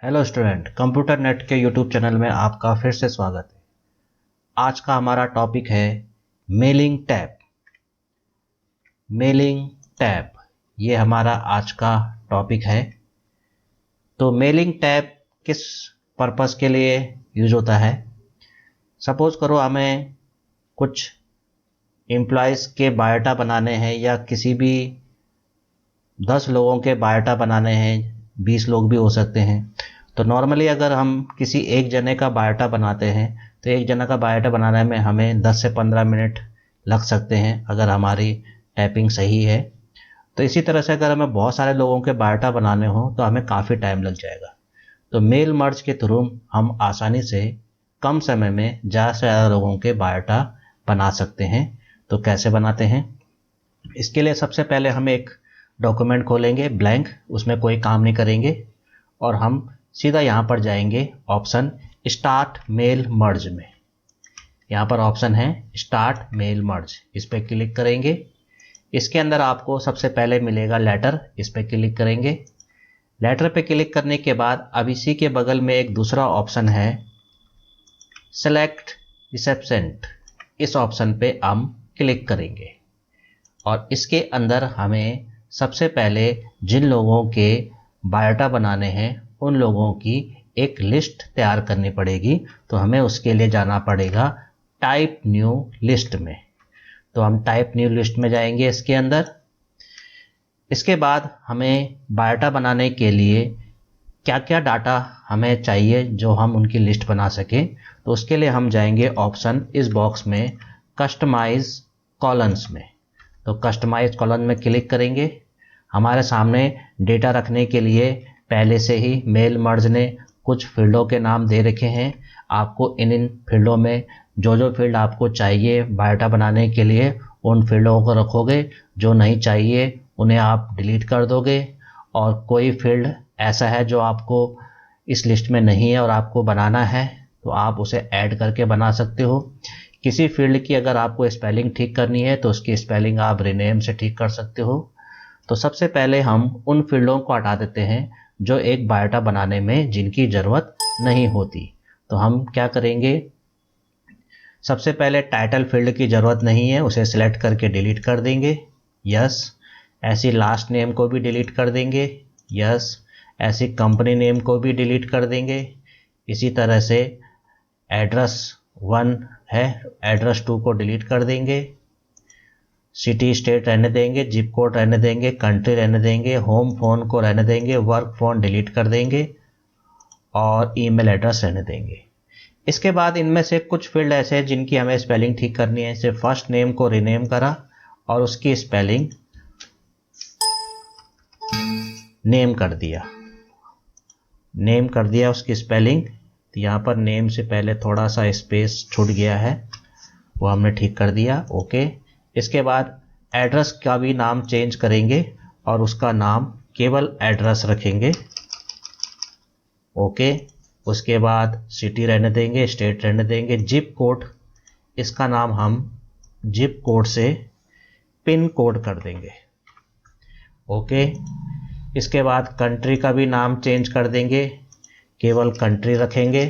Hello student, computer net के YouTube channel में आपका फिर से स्वागत है। आज का हमारा टॉपिक है मेलिंग टैब। मेलिंग टैब ये हमारा आज का टॉपिक है। तो मेलिंग टैब किस पर्पस के लिए यूज होता है? सपोज करो हमें कुछ एम्प्लॉयज़ के बायोडाटा बनाने हैं या किसी भी 10 लोगों के बायोडाटा बनाने हैं, 20 लोग भी हो सकते हैं। तो नॉर्मली अगर हम किसी एक जने का बायोडाटा बनाते हैं तो एक जना का बायोडाटा बनाने में हमें 10 से 15 मिनट लग सकते हैं अगर हमारी टाइपिंग सही है। तो इसी तरह से अगर हमें बहुत सारे लोगों के बायोडाटा बनाने हो तो हमें काफ़ी टाइम लग जाएगा। तो मेल मर्ज के थ्रू हम आसानी से कम समय में ज़्यादा से ज़्यादा लोगों के बायोडाटा बना सकते हैं। तो कैसे बनाते हैं? इसके लिए सबसे पहले हम एक डॉक्यूमेंट खोलेंगे ब्लैंक, उसमें कोई काम नहीं करेंगे और हम सीधा यहाँ पर जाएंगे ऑप्शन स्टार्ट मेल मर्ज में। यहाँ पर ऑप्शन है स्टार्ट मेल मर्ज, इस पर क्लिक करेंगे। इसके अंदर आपको सबसे पहले मिलेगा लेटर, इस पर क्लिक करेंगे। लेटर पे क्लिक करने के बाद अब इसी के बगल में एक दूसरा ऑप्शन है सेलेक्ट रिसेप्शेंट, इस ऑप्शन पे हम क्लिक करेंगे और इसके अंदर हमें सबसे पहले जिन लोगों के बायोडाटा बनाने हैं उन लोगों की एक लिस्ट तैयार करनी पड़ेगी। तो हमें उसके लिए जाना पड़ेगा टाइप न्यू लिस्ट में। तो हम टाइप न्यू लिस्ट में जाएंगे इसके अंदर। इसके बाद हमें बायोडाटा बनाने के लिए क्या क्या डाटा हमें चाहिए जो हम उनकी लिस्ट बना सकें, तो उसके लिए हम जाएंगे ऑप्शन इस बॉक्स में कस्टमाइज कॉलम्स में। तो कस्टमाइज कॉलम में क्लिक करेंगे। हमारे सामने डेटा रखने के लिए पहले से ही मेल मर्ज ने कुछ फील्डों के नाम दे रखे हैं। आपको इन फील्डों में जो फील्ड आपको चाहिए बायोडाटा बनाने के लिए उन फील्डों को रखोगे, जो नहीं चाहिए उन्हें आप डिलीट कर दोगे। और कोई फील्ड ऐसा है जो आपको इस लिस्ट में नहीं है और आपको बनाना है तो आप उसे ऐड करके बना सकते हो। किसी फील्ड की अगर आपको स्पेलिंग ठीक करनी है तो उसकी स्पेलिंग आप रीनेम से ठीक कर सकते हो। तो सबसे पहले हम उन फील्डों को हटा देते हैं जो एक बायोडाटा बनाने में जिनकी ज़रूरत नहीं होती। तो हम क्या करेंगे, सबसे पहले टाइटल फील्ड की ज़रूरत नहीं है, उसे सिलेक्ट करके डिलीट कर देंगे, यस। ऐसी लास्ट नेम को भी डिलीट कर देंगे, यस। ऐसी कंपनी नेम को भी डिलीट कर देंगे। इसी तरह से एड्रेस 1 है, एड्रेस 2 को डिलीट कर देंगे। सिटी स्टेट रहने देंगे, जिप कोड रहने देंगे, कंट्री रहने देंगे, होम फ़ोन को रहने देंगे, वर्क फ़ोन डिलीट कर देंगे और ईमेल एड्रेस रहने देंगे। इसके बाद इनमें से कुछ फील्ड ऐसे हैं जिनकी हमें स्पेलिंग ठीक करनी है। जैसे फर्स्ट नेम को रीनेम करा और उसकी स्पेलिंग नेम कर दिया, नेम कर दिया उसकी स्पेलिंग। तो यहाँ पर नेम से पहले थोड़ा सा स्पेस छूट गया है, वो हमने ठीक कर दिया, ओके। इसके बाद एड्रेस का भी नाम चेंज करेंगे और उसका नाम केवल एड्रेस रखेंगे, ओके। उसके बाद सिटी रहने देंगे, स्टेट रहने देंगे। जिप कोड, इसका नाम हम जिप कोड से पिन कोड कर देंगे, ओके। इसके बाद कंट्री का भी नाम चेंज कर देंगे, केवल कंट्री रखेंगे,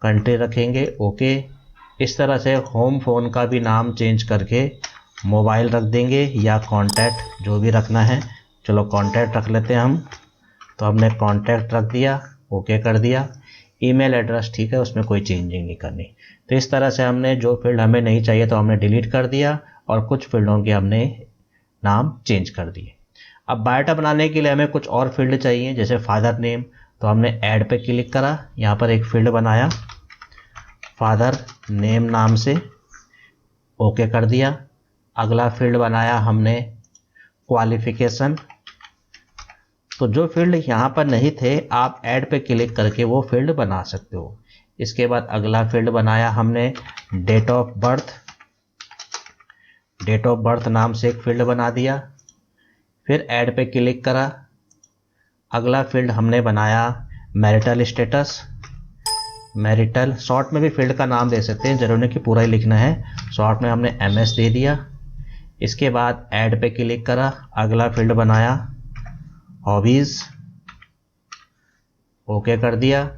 कंट्री रखेंगे, ओके। इस तरह से होम फ़ोन का भी नाम चेंज करके मोबाइल रख देंगे या कॉन्टैक्ट, जो भी रखना है। चलो कॉन्टैक्ट रख लेते हैं हम। तो हमने कॉन्टैक्ट रख दिया, ओके कर दिया। ईमेल एड्रेस ठीक है, उसमें कोई चेंजिंग नहीं करनी। तो इस तरह से हमने जो फील्ड हमें नहीं चाहिए तो हमने डिलीट कर दिया और कुछ फील्डों के हमने नाम चेंज कर दिए। अब बायोडाटा बनाने के लिए हमें कुछ और फील्ड चाहिए, जैसे फादर नेम। तो हमने ऐड पे क्लिक करा, यहाँ पर एक फील्ड बनाया फादर नेम नाम से, ओके कर दिया। अगला फील्ड बनाया हमने क्वालिफिकेशन। तो जो फील्ड यहाँ पर नहीं थे आप ऐड पे क्लिक करके वो फील्ड बना सकते हो। इसके बाद अगला फील्ड बनाया हमने date of birth, date of birth नाम से एक फील्ड बना दिया। फिर ऐड पे क्लिक करा। अगला फील्ड हमने बनाया मैरिटल स्टेटस, मैरिटल, शॉर्ट में भी फील्ड का नाम दे सकते हैं, जरूरी नहीं कि पूरा ही लिखना है। शॉर्ट में हमने MS दे दिया। इसके बाद ऐड पे क्लिक करा। अगला फील्ड बनाया हॉबीज़, ओके कर दिया।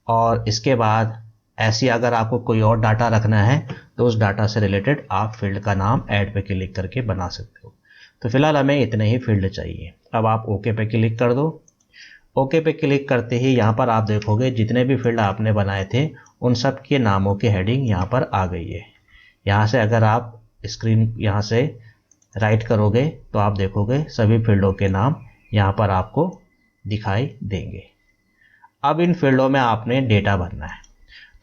और इसके बाद ऐसी अगर आपको कोई और डाटा रखना है तो उस डाटा से रिलेटेड आप फील्ड का नाम ऐड पे क्लिक करके बना सकते हो। तो फिलहाल हमें इतने ही फील्ड चाहिए। अब आप ओके पे क्लिक कर दो। ओके पे क्लिक करते ही यहाँ पर आप देखोगे जितने भी फील्ड आपने बनाए थे उन सब के नामों की हेडिंग यहाँ पर आ गई है। यहाँ से अगर आप स्क्रीन यहाँ से राइट करोगे तो आप देखोगे सभी फील्डों के नाम यहाँ पर आपको दिखाई देंगे। अब इन फील्डों में आपने डेटा भरना है।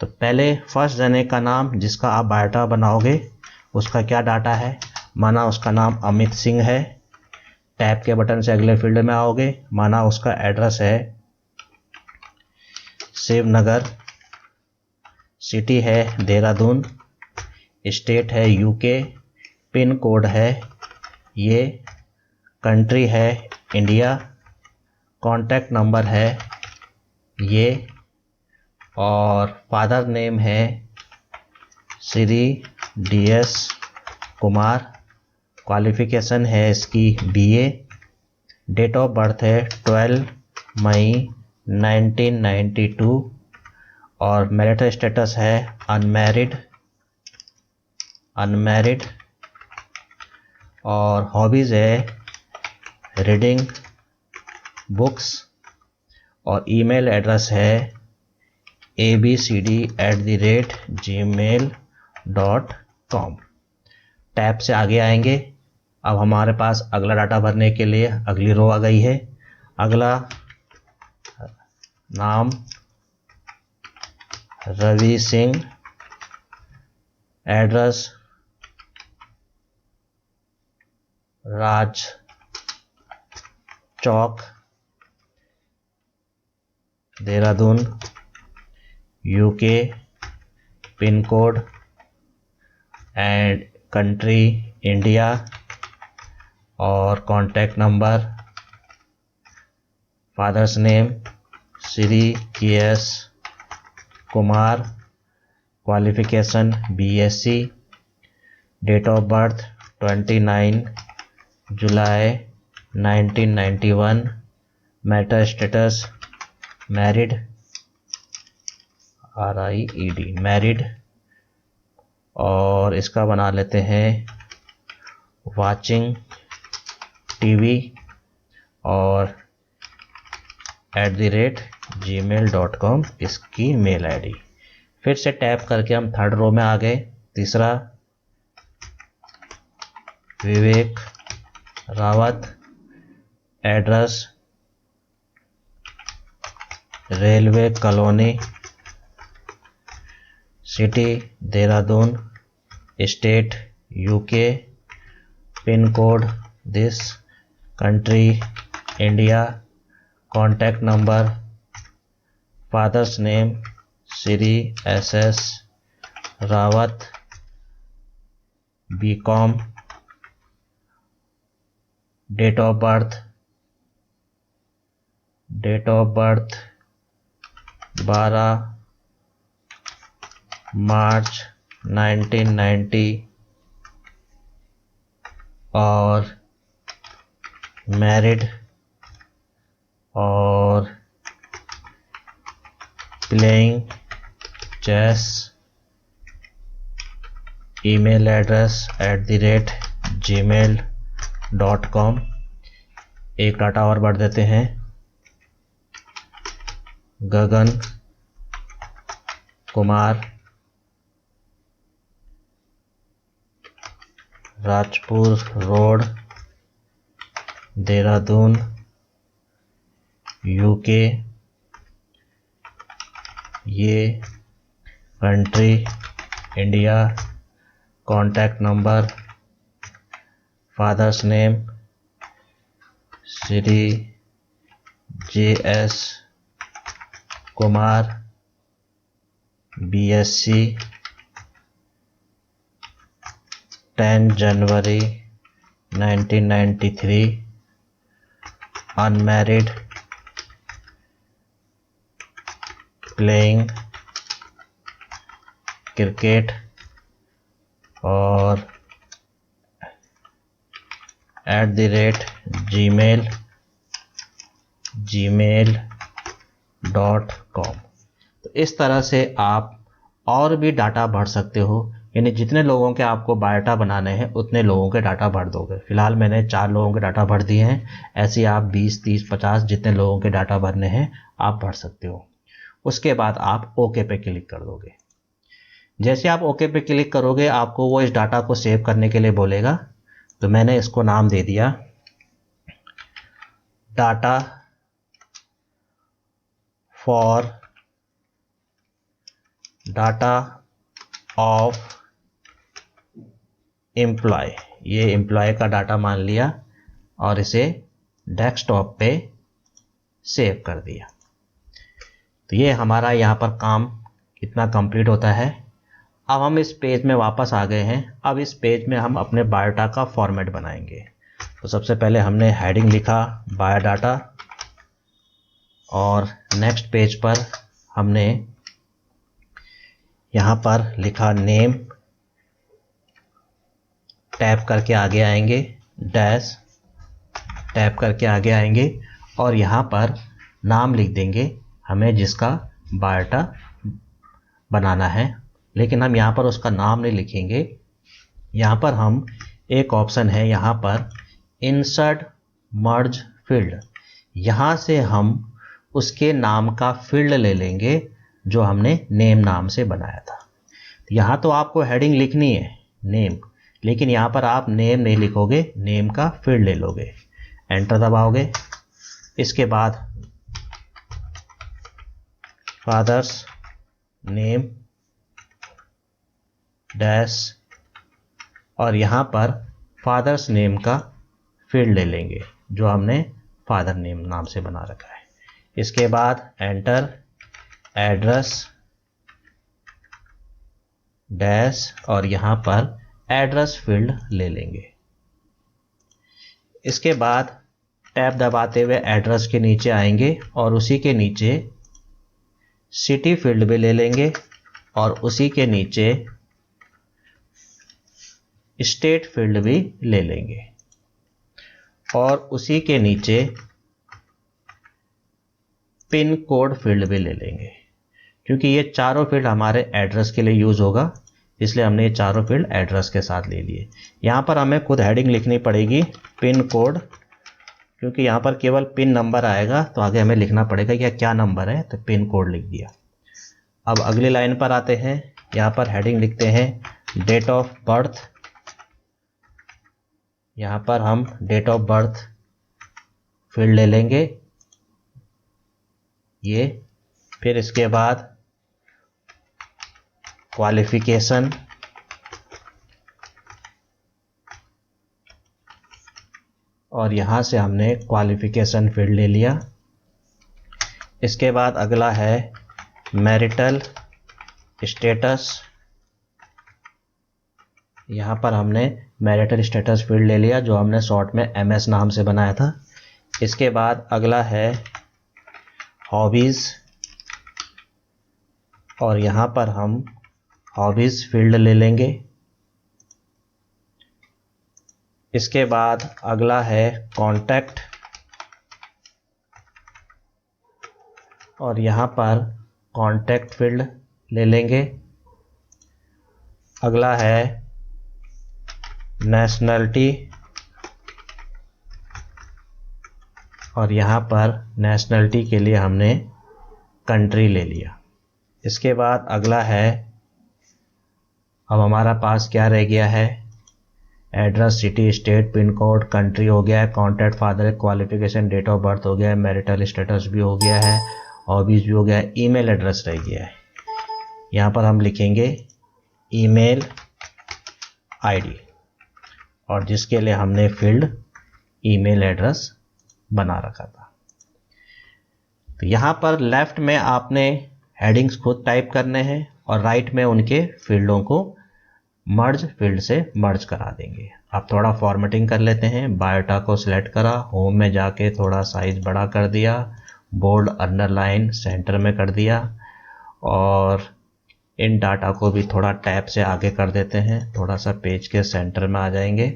तो पहले फर्स्ट जने का नाम जिसका आप बायोडाटा बनाओगे उसका क्या डाटा है, माना उसका नाम अमित सिंह है। टैब के बटन से अगले फील्ड में आओगे, माना उसका एड्रेस है शिवनगर, सिटी है देहरादून, स्टेट है यूके, पिन कोड है ये, कंट्री है इंडिया, कॉन्टैक्ट नंबर है ये, और फादर नेम है श्री DS कुमार, क्वालिफिकेशन है इसकी BA, डेट ऑफ बर्थ है 12 मई 1992 और मैरिटल स्टेटस है अनमैरिड और हॉबीज़ है रीडिंग बुक्स और ईमेल एड्रेस है abcd@gmail.com। टैब से आगे आएंगे। अब हमारे पास अगला डाटा भरने के लिए अगली रो आ गई है। अगला नाम Ravi Singh, address Raj Chowk Dehradun UK, pin code and country India और contact number, father's name Shri KS Kumar, qualification BSc, date of birth 29 July 1991, marital status married RIED married, और इसका बना लेते हैं वाचिंग TV और @gmail.com इसकी मेल ID। फिर से टैप करके हम थर्ड रो में आ गए। तीसरा Vivek Rawat, address railway colony, city Dehradun, state UK, pin code this, country India, contact number, father's name Shri SS Rawat BCom, date of birth 12 March 1990 और मैरिड और playing chess, email address @gmail.com। एक डाटा और बढ़ देते हैं, गगन कुमार, राजपुर रोड देहरादून UK, ये country India, contact number, father's name Shri JS Kumar BSc, 10 जनवरी 1993, unmarried, playing cricket और @gmail तो इस तरह से आप और भी डाटा भर सकते हो, यानी जितने लोगों के आपको बायोडाटा बनाने हैं उतने लोगों के डाटा भर दोगे। फिलहाल मैंने 4 लोगों के डाटा भर दिए हैं, ऐसे आप 20, 30, 50 जितने लोगों के डाटा भरने हैं आप भर सकते हो। उसके बाद आप ओके पे क्लिक कर दोगे। जैसे आप ओके पे क्लिक करोगे आपको वो इस डाटा को सेव करने के लिए बोलेगा। तो मैंने इसको नाम दे दिया data for data of employ. ये एम्प्लॉय का डाटा मान लिया और इसे डेस्कटॉप पे सेव कर दिया। तो ये हमारा यहाँ पर काम कितना कंप्लीट होता है। अब हम इस पेज में वापस आ गए हैं। अब इस पेज में हम अपने बायोडाटा का फॉर्मेट बनाएंगे। तो सबसे पहले हमने हेडिंग लिखा बायोडाटा और नेक्स्ट पेज पर हमने यहाँ पर लिखा नेम, टैप करके आगे आएंगे, डैश टैप करके आगे आएंगे और यहाँ पर नाम लिख देंगे हमें जिसका बायोडाटा बनाना है। लेकिन हम यहाँ पर उसका नाम नहीं लिखेंगे। यहाँ पर हम एक ऑप्शन है यहाँ पर इंसर्ट मर्ज फील्ड, यहाँ से हम उसके नाम का फील्ड ले लेंगे जो हमने नेम नाम से बनाया था। यहाँ तो आपको हेडिंग लिखनी है नेम, लेकिन यहाँ पर आप नेम नहीं लिखोगे, नेम का फील्ड ले लोगे। एंटर दबाओगे। इसके बाद फादर्स नेम डैश और यहाँ पर फादर्स नेम का फील्ड ले लेंगे जो हमने फादर नेम नाम से बना रखा है। इसके बाद एंटर, एड्रेस डैश और यहाँ पर एड्रेस फील्ड ले लेंगे। इसके बाद टैब दबाते हुए एड्रेस के नीचे आएंगे और उसी के नीचे सिटी फील्ड भी ले लेंगे और उसी के नीचे स्टेट फील्ड भी ले लेंगे और उसी के नीचे पिन कोड फील्ड भी ले लेंगे। क्योंकि ये चारों फील्ड हमारे एड्रेस के लिए यूज होगा, इसलिए हमने ये चारों फील्ड एड्रेस के साथ ले लिए। यहाँ पर हमें खुद हेडिंग लिखनी पड़ेगी पिन कोड, क्योंकि यहाँ पर केवल पिन नंबर आएगा तो आगे हमें लिखना पड़ेगा कि क्या नंबर है, तो पिन कोड लिख दिया। अब अगली लाइन पर आते हैं। यहाँ पर हेडिंग लिखते हैं डेट ऑफ बर्थ। यहाँ पर हम डेट ऑफ बर्थ फील्ड ले लेंगे ये। फिर इसके बाद क्वालिफिकेशन, और यहाँ से हमने क्वालिफिकेशन फील्ड ले लिया। इसके बाद अगला है मैरिटल स्टेटस। यहाँ पर हमने मैरिटल स्टेटस फील्ड ले लिया जो हमने शॉर्ट में MS नाम से बनाया था। इसके बाद अगला है हॉबीज़ और यहाँ पर हम हॉबीज़ फील्ड ले लेंगे। इसके बाद अगला है कॉन्टैक्ट और यहाँ पर कॉन्टैक्ट फील्ड ले लेंगे। अगला है नेशनलिटी और यहाँ पर नेशनलिटी के लिए हमने कंट्री ले लिया। इसके बाद अगला है, अब हमारा पास क्या रह गया है, address, city, state, pin code, country हो गया है, contact, father, qualification, date of birth हो गया है, मैरिटल स्टेटस भी हो गया है, हॉबीज़ भी हो गया है, ईमेल एड्रेस रह गया है। यहाँ पर हम लिखेंगे ईमेल आईडी और जिसके लिए हमने फील्ड ईमेल एड्रेस बना रखा था। तो यहाँ पर लेफ्ट में आपने हेडिंग्स खुद टाइप करने हैं और राइट में उनके फील्डों को मर्ज फील्ड से मर्ज करा देंगे। आप थोड़ा फॉर्मेटिंग कर लेते हैं। बायोडाटा को सिलेक्ट करा, होम में जाके थोड़ा साइज बड़ा कर दिया, बोल्ड अंडरलाइन सेंटर में कर दिया और इन डाटा को भी थोड़ा टैब से आगे कर देते हैं, थोड़ा सा पेज के सेंटर में आ जाएंगे।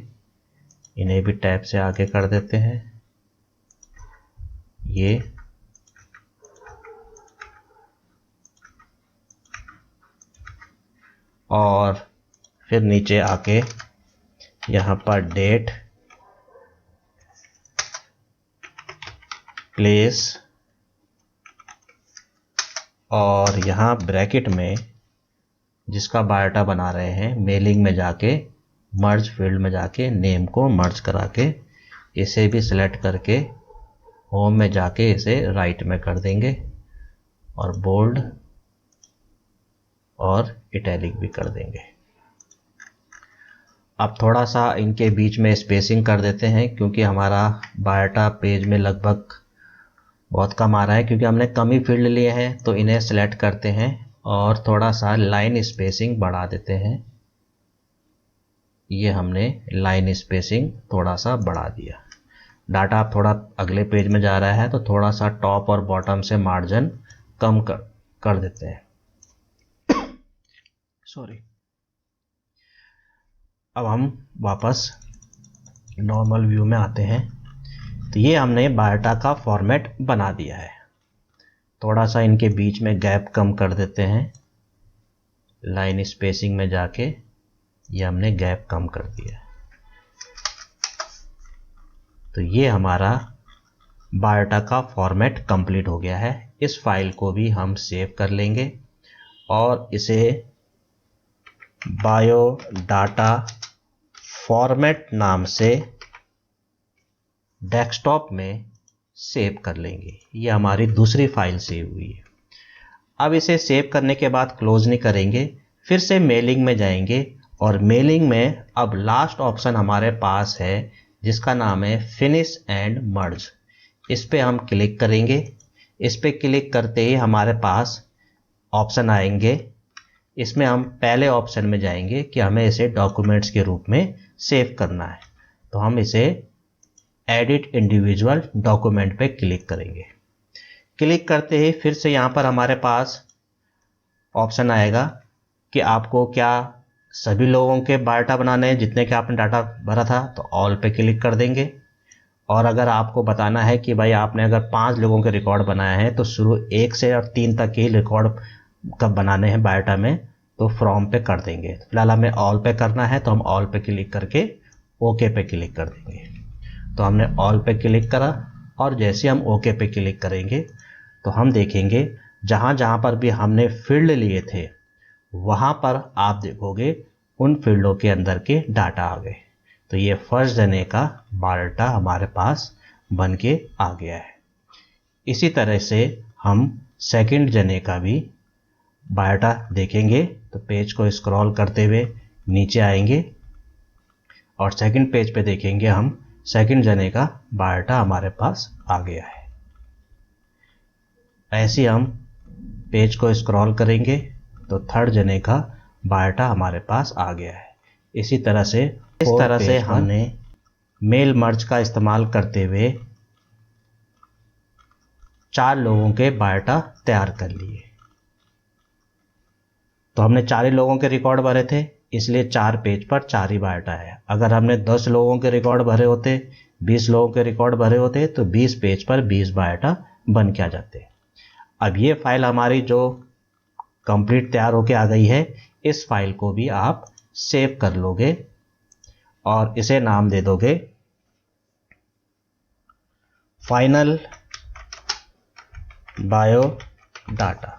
इन्हें भी टैब से आगे कर देते हैं ये, और फिर नीचे आके यहाँ पर डेट, प्लेस, और यहाँ ब्रैकेट में जिसका बायोडाटा बना रहे हैं मेलिंग में जाके मर्ज फील्ड में जाके नेम को मर्ज करा के इसे भी सिलेक्ट करके होम में जाके इसे राइट में कर देंगे और बोल्ड और इटैलिक भी कर देंगे। अब थोड़ा सा इनके बीच में स्पेसिंग कर देते हैं क्योंकि हमारा बायोडाटा पेज में लगभग बहुत कम आ रहा है, क्योंकि हमने कम ही फील्ड लिए हैं। तो इन्हें सिलेक्ट करते हैं और थोड़ा सा लाइन स्पेसिंग बढ़ा देते हैं। ये हमने लाइन स्पेसिंग थोड़ा सा बढ़ा दिया। डाटा आप थोड़ा अगले पेज में जा रहा है तो थोड़ा सा टॉप और बॉटम से मार्जिन कम कर देते हैं। सॉरी। अब हम वापस नॉर्मल व्यू में आते हैं। तो ये हमने बायोडाटा का फॉर्मेट बना दिया है। थोड़ा सा इनके बीच में गैप कम कर देते हैं। लाइन स्पेसिंग में जाके ये हमने गैप कम कर दिया। तो ये हमारा बायोडाटा का फॉर्मेट कंप्लीट हो गया है। इस फाइल को भी हम सेव कर लेंगे और इसे बायोडाटा फॉर्मेट नाम से डेस्कटॉप में सेव कर लेंगे। ये हमारी दूसरी फाइल सेव हुई है। अब इसे सेव करने के बाद क्लोज नहीं करेंगे, फिर से मेलिंग में जाएंगे और मेलिंग में अब लास्ट ऑप्शन हमारे पास है जिसका नाम है फिनिश एंड मर्ज। इस पे हम क्लिक करेंगे। इस पे क्लिक करते ही हमारे पास ऑप्शन आएंगे। इसमें हम पहले ऑप्शन में जाएंगे कि हमें इसे डॉक्यूमेंट्स के रूप में सेव करना है। तो हम इसे एडिट इंडिविजुअल डॉक्यूमेंट पे क्लिक करेंगे। क्लिक करते ही फिर से यहाँ पर हमारे पास ऑप्शन आएगा कि आपको क्या सभी लोगों के बायोडाटा बनाने हैं जितने के आपने डाटा भरा था, तो ऑल पे क्लिक कर देंगे। और अगर आपको बताना है कि भाई आपने अगर 5 लोगों के रिकॉर्ड बनाए हैं तो शुरू 1 से और 3 तक ही रिकॉर्ड कब बनाने हैं बायोडाटा में, तो फ्रॉम पे कर देंगे। फिलहाल हमें ऑल पे करना है तो हम ऑल पे क्लिक करके ओके पे क्लिक कर देंगे। तो हमने ऑल पे क्लिक करा और जैसे हम ओके पे क्लिक करेंगे तो हम देखेंगे जहाँ जहाँ पर भी हमने फील्ड लिए थे वहाँ पर आप देखोगे उन फील्डों के अंदर के डाटा आ गए। तो ये फर्स्ट जने का बायोडाटा हमारे पास बन के आ गया है। इसी तरह से हम सेकंड जने का भी बायोडाटा देखेंगे। तो पेज को स्क्रॉल करते हुए नीचे आएंगे और सेकंड पेज पे देखेंगे हम सेकंड जने का बायोडाटा हमारे पास आ गया है। ऐसे हम पेज को स्क्रॉल करेंगे तो थर्ड जने का बायोडाटा हमारे पास आ गया है। इस तरह से हमने मेल मर्ज का इस्तेमाल करते हुए 4 लोगों के बायोडाटा तैयार कर लिए। तो हमने 4 ही लोगों के रिकॉर्ड भरे थे, इसलिए 4 पेज पर 4 ही बायोडाटा है। अगर हमने 10 लोगों के रिकॉर्ड भरे होते, 20 लोगों के रिकॉर्ड भरे होते तो 20 पेज पर 20 बायोडाटा बन के आ जाते। अब ये फाइल हमारी जो कंप्लीट तैयार होके आ गई है, इस फाइल को भी आप सेव कर लोगे और इसे नाम दे दोगे फाइनल बायोडाटा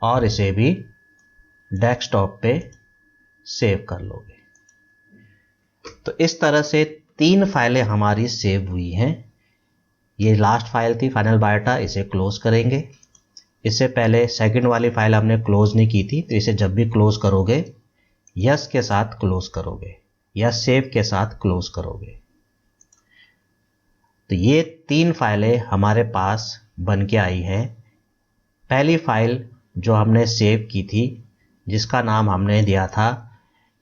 और इसे भी डेस्कटॉप पे सेव कर लोगे। तो इस तरह से 3 फाइलें हमारी सेव हुई हैं। ये लास्ट फाइल थी फाइनल बायोडाटा, इसे क्लोज करेंगे। इससे पहले सेकंड वाली फाइल हमने क्लोज नहीं की थी, तो इसे जब भी क्लोज करोगे यस के साथ क्लोज करोगे या सेव के साथ क्लोज करोगे। तो ये 3 फाइलें हमारे पास बन के आई हैं। पहली फाइल जो हमने सेव की थी जिसका नाम हमने दिया था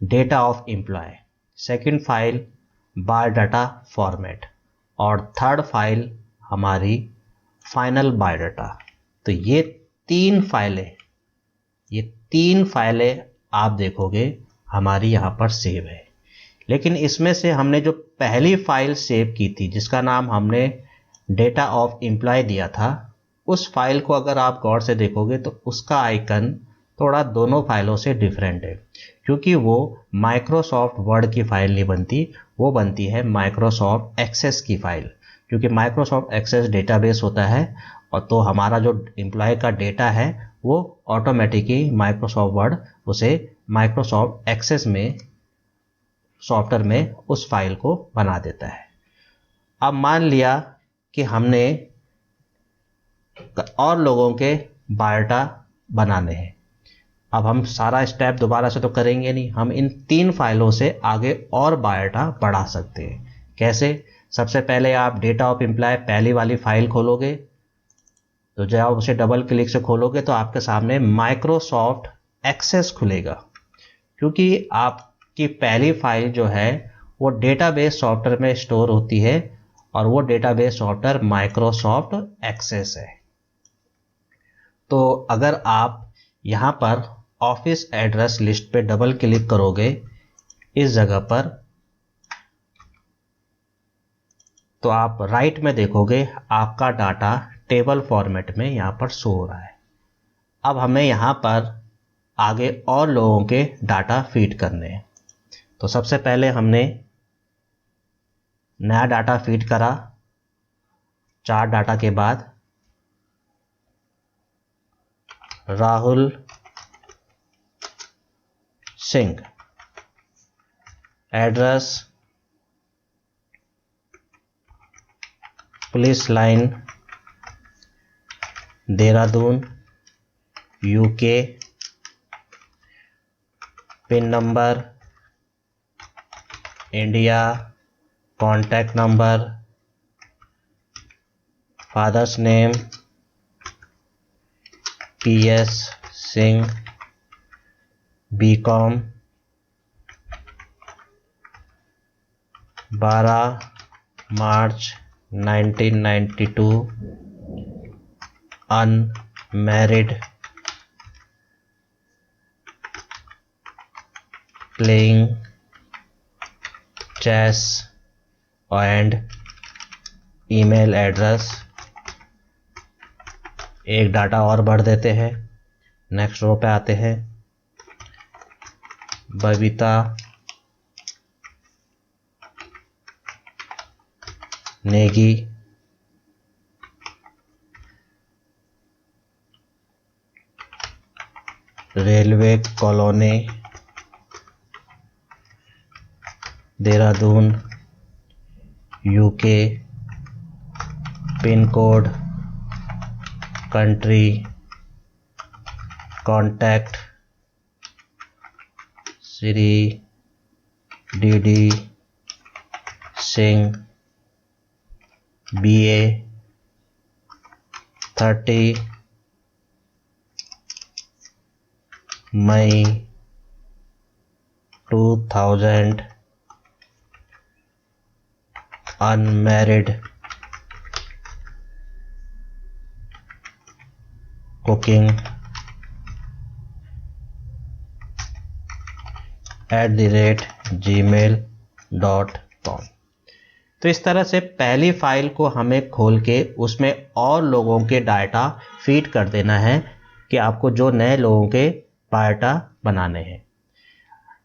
data of employ, second file biodata format और थर्ड फाइल हमारी फाइनल बायोडाटा। तो ये 3 फाइलें आप देखोगे हमारी यहाँ पर सेव है। लेकिन इसमें से हमने जो पहली फाइल सेव की थी जिसका नाम हमने डेटा ऑफ एम्प्लॉय दिया था, उस फाइल को अगर आप गौर से देखोगे तो उसका आइकन थोड़ा दोनों फाइलों से डिफरेंट है, क्योंकि वो माइक्रोसॉफ्ट वर्ड की फाइल नहीं बनती, वो बनती है माइक्रोसॉफ्ट एक्सेस की फाइल, क्योंकि माइक्रोसॉफ्ट एक्सेस डेटाबेस होता है। और तो हमारा जो एम्प्लॉय का डेटा है वो ऑटोमेटिकली माइक्रोसॉफ्ट वर्ड उसे माइक्रोसॉफ्ट एक्सेस में सॉफ्टवेयर में उस फाइल को बना देता है। अब मान लिया कि हमने और लोगों के बायोडाटा बनाने हैं। अब हम सारा स्टेप दोबारा से तो करेंगे नहीं, हम इन 3 फाइलों से आगे और बायोडाटा बढ़ा सकते हैं। कैसे? सबसे पहले आप डेटा ऑफ एम्प्लॉय पहली वाली फाइल खोलोगे, तो जब आप उसे डबल क्लिक से खोलोगे तो आपके सामने माइक्रोसॉफ्ट एक्सेस खुलेगा, क्योंकि आपकी पहली फाइल जो है वो डेटाबेस सॉफ्टवेयर में स्टोर होती है और वो डेटाबेस सॉफ्टवेयर माइक्रोसॉफ्ट एक्सेस है। तो अगर आप यहाँ पर ऑफिस एड्रेस लिस्ट पे डबल क्लिक करोगे इस जगह पर, तो आप राइट में देखोगे आपका डाटा टेबल फॉर्मेट में यहाँ पर शो हो रहा है। अब हमें यहाँ पर आगे और लोगों के डाटा फीड करने हैं। तो सबसे पहले हमने नया डाटा फीड करा। 4 डाटा के बाद Rahul Singh, address police line Dehradun UK, pin number India, contact number, father's name PS Singh, BCom, 12 March 1992, unmarried, playing chess and email address. एक डाटा और बढ़ देते हैं। नेक्स्ट रो पे आते हैं। Babita Negi, railway colony Dehradun UK, pin code, country, contact Shri DD Singh, BA, 30 मई 2000, unmarried, cooking @gmail.com। तो इस तरह से पहली फाइल को हमें खोल के उसमें और लोगों के डाटा फीड कर देना है कि आपको जो नए लोगों के बायोडाटा बनाने हैं।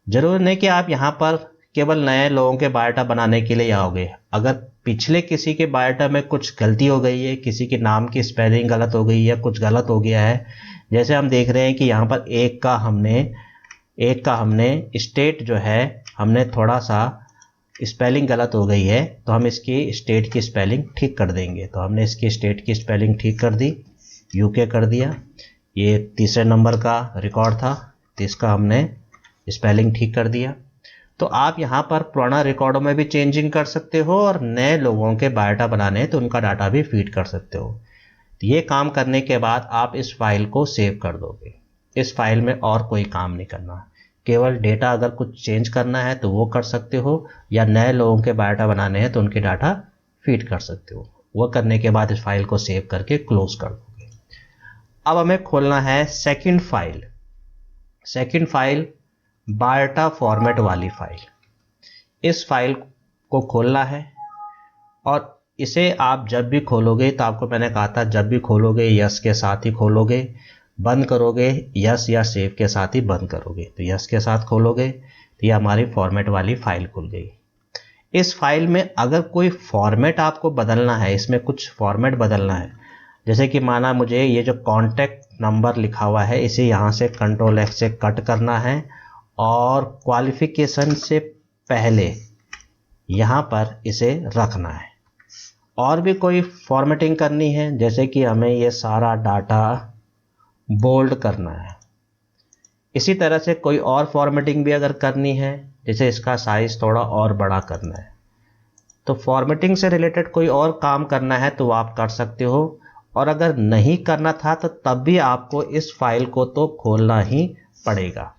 जरूर नहीं कि आप यहाँ पर केवल नए लोगों के बायोडाटा बनाने के लिए आओगे। अगर पिछले किसी के बायोडाटा में कुछ गलती हो गई है, किसी के नाम की स्पेलिंग गलत हो गई है, कुछ गलत हो गया है, जैसे हम देख रहे हैं कि यहाँ पर एक का हमने स्टेट जो है हमने थोड़ा सा स्पेलिंग गलत हो गई है, तो हम इसकी स्टेट की स्पेलिंग ठीक कर देंगे। तो हमने इसकी स्टेट की स्पेलिंग ठीक कर दी, यूके कर दिया। ये तीसरे नंबर का रिकॉर्ड था, तो इसका हमने स्पेलिंग ठीक कर दिया। तो आप यहाँ पर पुराना रिकॉर्डों में भी चेंजिंग कर सकते हो और नए लोगों के बायोडाटा बनाने हैं तो उनका डाटा भी फीड कर सकते हो। तो ये काम करने के बाद आप इस फाइल को सेव कर दोगे। इस फाइल में और कोई काम नहीं करना, केवल डेटा अगर कुछ चेंज करना है तो वो कर सकते हो, या नए लोगों के बायोडाटा बनाने हैं तो उनके डाटा फीड कर सकते हो। वो करने के बाद इस फाइल को सेव करके क्लोज कर दोगे। अब हमें खोलना है सेकंड फाइल बायोडाटा फॉर्मेट वाली फाइल। इस फाइल को खोलना है और इसे आप जब भी खोलोगे, तो आपको मैंने कहा था जब भी खोलोगे यस के साथ ही खोलोगे। बंद करोगे यस या सेव के साथ ही बंद करोगे। तो यस के साथ खोलोगे तो ये हमारी फॉर्मेट वाली फाइल खुल गई। इस फाइल में अगर कोई फॉर्मेट आपको बदलना है, इसमें कुछ फॉर्मेट बदलना है, जैसे कि माना मुझे ये जो कॉन्टैक्ट नंबर लिखा हुआ है इसे यहाँ से कंट्रोल एक्स से कट करना है और क्वालिफिकेशन से पहले यहाँ पर इसे रखना है। और भी कोई फॉर्मेटिंग करनी है, जैसे कि हमें ये सारा डाटा बोल्ड करना है। इसी तरह से कोई और फॉर्मेटिंग भी अगर करनी है, जैसे इसका साइज थोड़ा और बड़ा करना है, तो फॉर्मेटिंग से रिलेटेड कोई और काम करना है तो आप कर सकते हो। और अगर नहीं करना था तो तब भी आपको इस फाइल को तो खोलना ही पड़ेगा,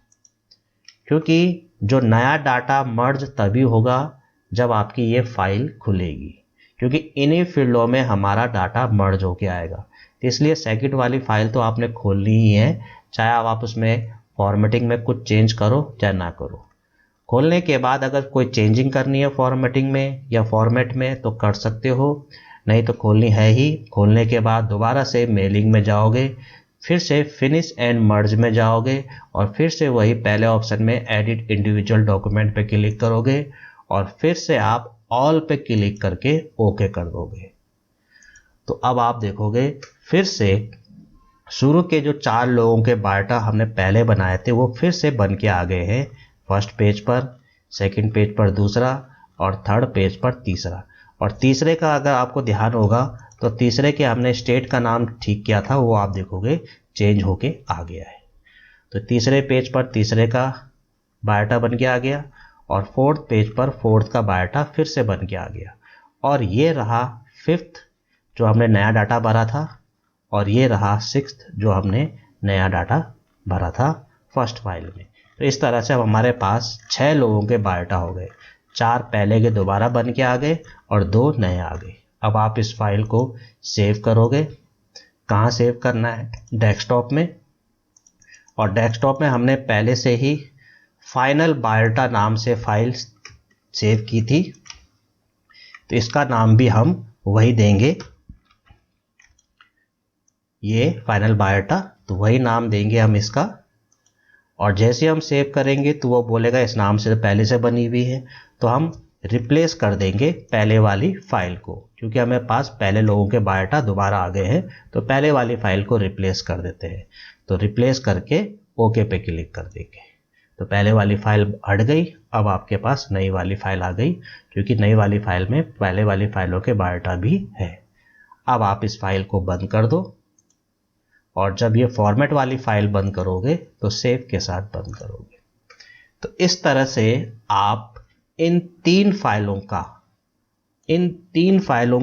क्योंकि जो नया डाटा मर्ज तभी होगा जब आपकी ये फाइल खुलेगी, क्योंकि इन्हीं फील्डों में हमारा डाटा मर्ज होके आएगा। तो इसलिए सेकंड वाली फाइल तो आपने खोलनी ही है, चाहे आप उसमें फॉर्मेटिंग में कुछ चेंज करो चाहे ना करो। खोलने के बाद अगर कोई चेंजिंग करनी है फॉर्मेटिंग में या फॉर्मेट में तो कर सकते हो, नहीं तो खोलनी है ही। खोलने के बाद दोबारा से मेलिंग में जाओगे, फिर से फिनिश एंड मर्ज में जाओगे और फिर से वही पहले ऑप्शन में एडिट इंडिविजुअल डॉक्यूमेंट पे क्लिक करोगे और फिर से आप ऑल पे क्लिक करके ओके कर दोगे। तो अब आप देखोगे फिर से शुरू के जो 4 लोगों के बायोडाटा हमने पहले बनाए थे वो फिर से बन के आ गए हैं। फर्स्ट पेज पर, सेकंड पेज पर दूसरा और थर्ड पेज पर तीसरा। और तीसरे का अगर आपको ध्यान होगा तो तीसरे के हमने स्टेट का नाम ठीक किया था, वो आप देखोगे चेंज होके आ गया है। तो तीसरे पेज पर तीसरे का बायोडाटा बन के आ गया और फोर्थ पेज पर फोर्थ का बायोडाटा फिर से बन के आ गया। और ये रहा फिफ्थ जो हमने नया डाटा भरा था और ये रहा सिक्स्थ जो हमने नया डाटा भरा था फर्स्ट फाइल में। तो इस तरह से अब हमारे पास 6 लोगों के बायोडाटा हो गए, 4 पहले के दोबारा बन के आ गए और 2 नए आ गए। अब आप इस फाइल को सेव करोगे। कहाँ सेव करना है? डेस्कटॉप में। और डेस्कटॉप में हमने पहले से ही फाइनल बायोडाटा नाम से फाइल सेव की थी, तो इसका नाम भी हम वही देंगे, ये फाइनल बायोडाटा, तो वही नाम देंगे हम इसका। और जैसे हम सेव करेंगे तो वो बोलेगा इस नाम से पहले से बनी हुई है, तो हम रिप्लेस कर देंगे पहले वाली फाइल को, क्योंकि हमें पास पहले लोगों के बायोडाटा दोबारा आ गए हैं, तो पहले वाली फाइल को रिप्लेस कर देते हैं। तो रिप्लेस करके ओके पे क्लिक कर देंगे, तो पहले वाली फाइल हट गई। अब आपके पास नई वाली फाइल आ गई, क्योंकि नई वाली फाइल में पहले वाली फाइलों के बायोडाटा भी है। अब आप इस फाइल को बंद कर दो और जब ये फॉर्मेट वाली फाइल बंद करोगे तो सेव के साथ बंद करोगे। तो इस तरह से आप इन 3 फाइलों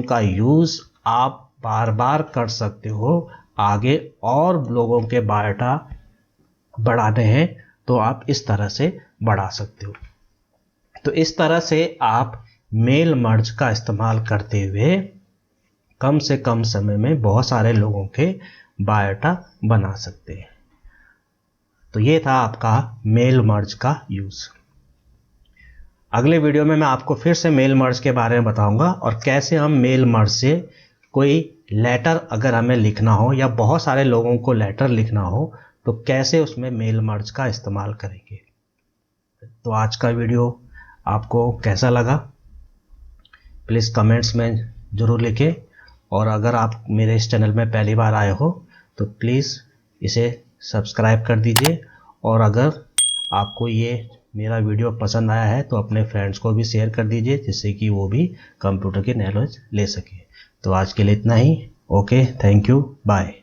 का यूज आप बार बार कर सकते हो। आगे और लोगों के बायोडाटा बढ़ाने हैं तो आप इस तरह से बढ़ा सकते हो। तो इस तरह से आप मेल मर्ज का इस्तेमाल करते हुए कम से कम समय में बहुत सारे लोगों के बायोडाटा बना सकते हैं। तो ये था आपका मेल मर्ज का यूज। अगले वीडियो में मैं आपको फिर से मेल मर्ज के बारे में बताऊंगा और कैसे हम मेल मर्ज से कोई लेटर अगर हमें लिखना हो या बहुत सारे लोगों को लेटर लिखना हो तो कैसे उसमें मेल मर्ज का इस्तेमाल करेंगे। तो आज का वीडियो आपको कैसा लगा प्लीज़ कमेंट्स में ज़रूर लिखें, और अगर आप मेरे इस चैनल में पहली बार आए हो तो प्लीज़ इसे सब्सक्राइब कर दीजिए, और अगर आपको ये मेरा वीडियो पसंद आया है तो अपने फ्रेंड्स को भी शेयर कर दीजिए, जिससे कि वो भी कंप्यूटर की नॉलेज ले सके। तो आज के लिए इतना ही। Okay, thank you, bye.